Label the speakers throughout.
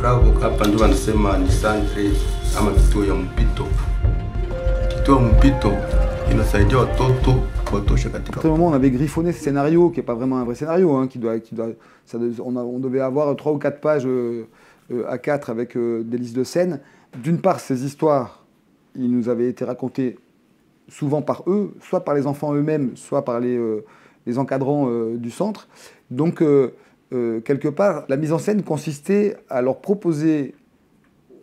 Speaker 1: Bravo, hapa ndo wanasema ni centre ama kituo ya mpito. Kituo ya mpito inasaidia watoto kuwatosha katika.
Speaker 2: À un moment, on avait griffonné ce scénario, qui n'est pas vraiment un vrai scénario, hein, on devait avoir 3 ou 4 pages A4 avec des listes de scènes. D'une part, ces histoires, ils nous avaient été racontées souvent par eux, soit par les enfants eux-mêmes, soit par les encadrants du centre. Donc, quelque part, la mise en scène consistait à leur proposer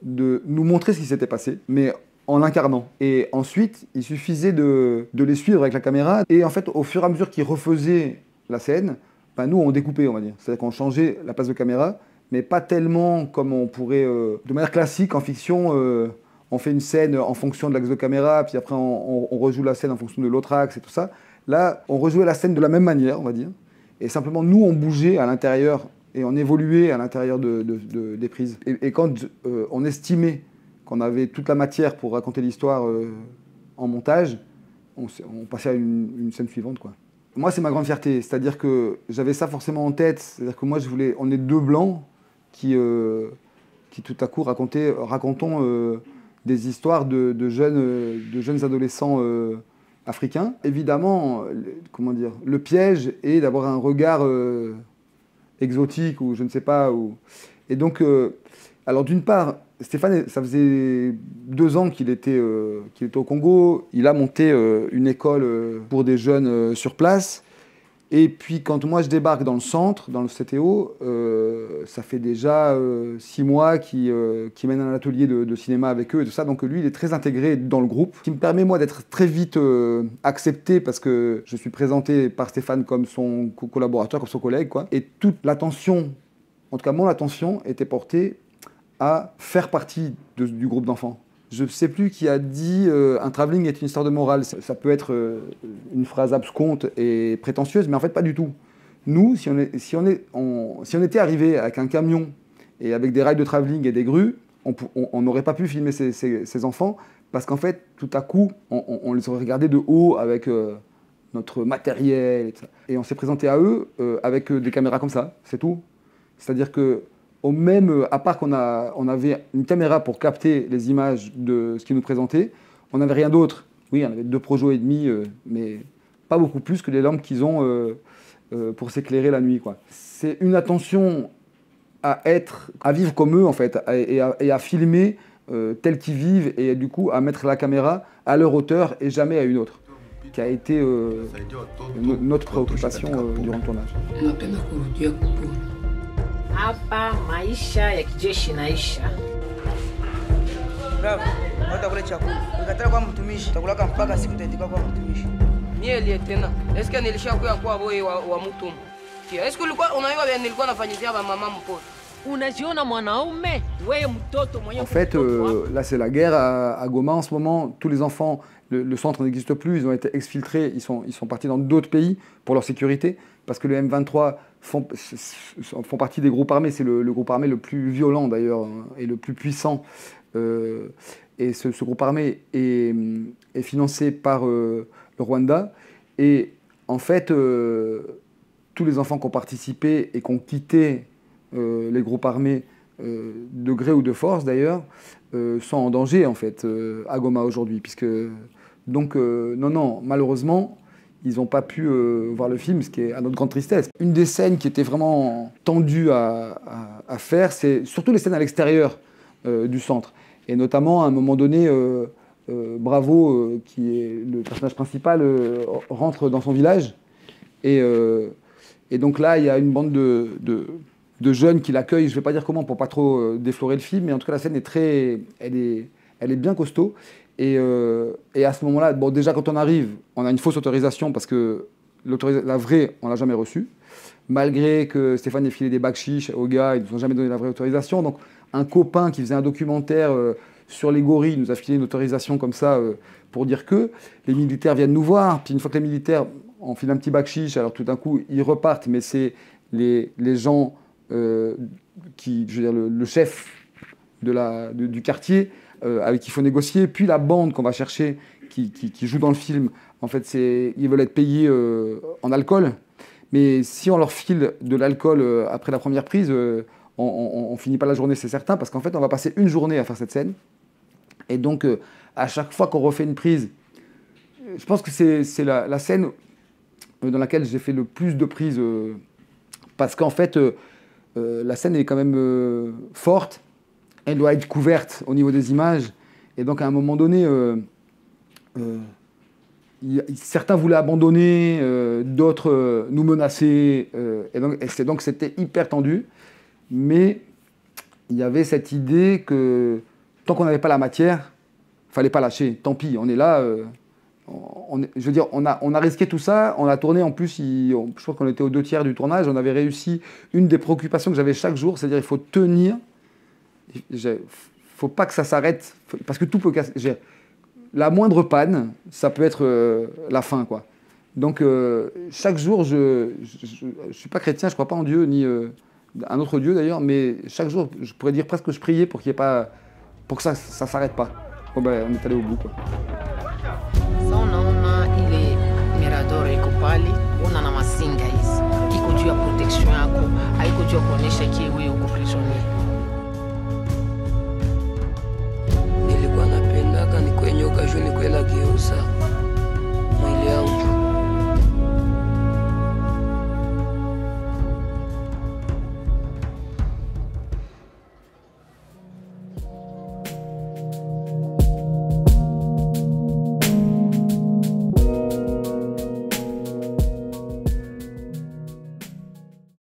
Speaker 2: de nous montrer ce qui s'était passé, mais en l'incarnant. Et ensuite, il suffisait de les suivre avec la caméra. Et en fait, au fur et à mesure qu'ils refaisaient la scène, ben nous, on découpait, on va dire. C'est-à-dire qu'on changeait la place de caméra, mais pas tellement comme on pourrait... de manière classique, en fiction, on fait une scène en fonction de l'axe de caméra, puis après, on rejoue la scène en fonction de l'autre axe et tout ça. Là, on rejouait la scène de la même manière, on va dire. Et simplement, nous, on bougeait à l'intérieur et on évoluait à l'intérieur des prises. Et quand on estimait qu'on avait toute la matière pour raconter l'histoire en montage, on passait à une scène suivante, quoi. Moi, c'est ma grande fierté, c'est-à-dire que j'avais ça forcément en tête, c'est-à-dire que moi, on est 2 blancs qui tout à coup racontons des histoires de jeunes adolescents africains. Évidemment, comment dire, le piège est d'avoir un regard exotique ou je ne sais pas. Et donc, alors d'une part, Stéphane, ça faisait 2 ans qu'il était au Congo. Il a monté une école pour des jeunes sur place. Et puis quand moi je débarque dans le centre, dans le CTO, ça fait déjà 6 mois qu'il mène un atelier de cinéma avec eux et tout ça. Donc lui, il est très intégré dans le groupe, ce qui me permet moi d'être très vite accepté parce que je suis présenté par Stéphane comme son collaborateur, comme son collègue, quoi. Et toute l'attention, en tout cas mon attention, était portée à faire partie du groupe d'enfants. Je ne sais plus qui a dit un travelling est une histoire de morale. Ça peut être une phrase absconte et prétentieuse, mais en fait pas du tout. Nous, si on était arrivé avec un camion et avec des rails de travelling et des grues, on n'aurait pas pu filmer ces enfants parce qu'en fait, tout à coup, on les aurait regardés de haut avec notre matériel. Et on s'est présenté à eux avec des caméras comme ça, c'est tout. C'est-à-dire que à part qu'on avait une caméra pour capter les images de ce qu'ils nous présentaient, on n'avait rien d'autre. Oui, on avait 2 projos et demi, mais pas beaucoup plus que les lampes qu'ils ont pour s'éclairer la nuit, quoi. C'est une attention à vivre comme eux, en fait, et à filmer tels qu'ils vivent, et du coup à mettre la caméra à leur hauteur et jamais à une autre, qui a été notre préoccupation durant le tournage.
Speaker 3: Hapa maisha ya kijeshi naisha.
Speaker 4: Bravo, utakula chakula. Ukataka kwa mtumishi, utakula mpaka siku utaandika kwa mtumishi.
Speaker 5: Mie lieutenant, est-ce que nilishakuwa kwa boy wa mtu? Est-ce que ulikuwa unaiwa vile nilikuwa nafanyizia mama mpoto?
Speaker 3: Unajiona mwanaume, wewe mtoto mwenye.
Speaker 2: En fait, là c'est la guerre à Goma en ce moment. Tous les enfants, le centre n'existe plus, ils ont été exfiltrés, ils sont partis dans d'autres pays pour leur sécurité, parce que le M23 font partie des groupes armés. C'est le groupe armé le plus violent d'ailleurs, hein, et le plus puissant. Et ce groupe armé est financé par le Rwanda. Et en fait, tous les enfants qui ont participé et qui ont quitté les groupes armés, de gré ou de force d'ailleurs, sont en danger en fait à Goma aujourd'hui. Donc non, malheureusement, ils n'ont pas pu voir le film, ce qui est à notre grande tristesse. Une des scènes qui était vraiment tendue à faire, c'est surtout les scènes à l'extérieur du centre. Et notamment, à un moment donné, Bravo, qui est le personnage principal, rentre dans son village. Et donc là, il y a une bande de jeunes qui l'accueillent. Je ne vais pas dire comment pour pas trop déflorer le film, mais en tout cas, la scène elle est bien costaud. Et à ce moment-là, bon, déjà quand on arrive, on a une fausse autorisation parce que la vraie, on l'a jamais reçue. Malgré que Stéphane ait filé des bacs chiches aux gars, ils ne nous ont jamais donné la vraie autorisation. Donc un copain qui faisait un documentaire sur les gorilles nous a filé une autorisation comme ça pour dire que les militaires viennent nous voir. Puis une fois que les militaires ont filé un petit bac chiche, alors tout d'un coup ils repartent, mais c'est les gens je veux dire le chef du quartier avec qui il faut négocier, puis la bande qu'on va chercher qui joue dans le film, en fait ils veulent être payés en alcool, mais si on leur file de l'alcool après la première prise, on finit pas la journée, c'est certain, parce qu'en fait, on va passer une journée à faire cette scène. Et donc, à chaque fois qu'on refait une prise, je pense que c'est la scène dans laquelle j'ai fait le plus de prises, parce qu'en fait, la scène est quand même forte, elle doit être couverte au niveau des images, et donc à un moment donné, certains voulaient abandonner, d'autres nous menaçaient, et donc c'était hyper tendu, mais il y avait cette idée que tant qu'on n'avait pas la matière, fallait pas lâcher, tant pis, on est là, je veux dire, on a risqué tout ça, on a tourné en plus, je crois qu'on était aux 2/3 du tournage, on avait réussi. Une des préoccupations que j'avais chaque jour, c'est-à-dire il faut tenir, faut pas que ça s'arrête, parce que tout peut casser. La moindre panne, ça peut être la fin, quoi. Donc chaque jour, je suis pas chrétien, je crois pas en Dieu, ni un autre Dieu d'ailleurs, mais chaque jour, je pourrais dire presque que je priais pour qu'il y ait pas, pour que ça s'arrête pas. Bon ben, on est allé au bout, quoi.
Speaker 3: Sasa unaona ile miradoro iko pale, una na masinga hizi, iko juu ya protection yako, haiko juu ya kuonyesha kie wewe uko prisonnier.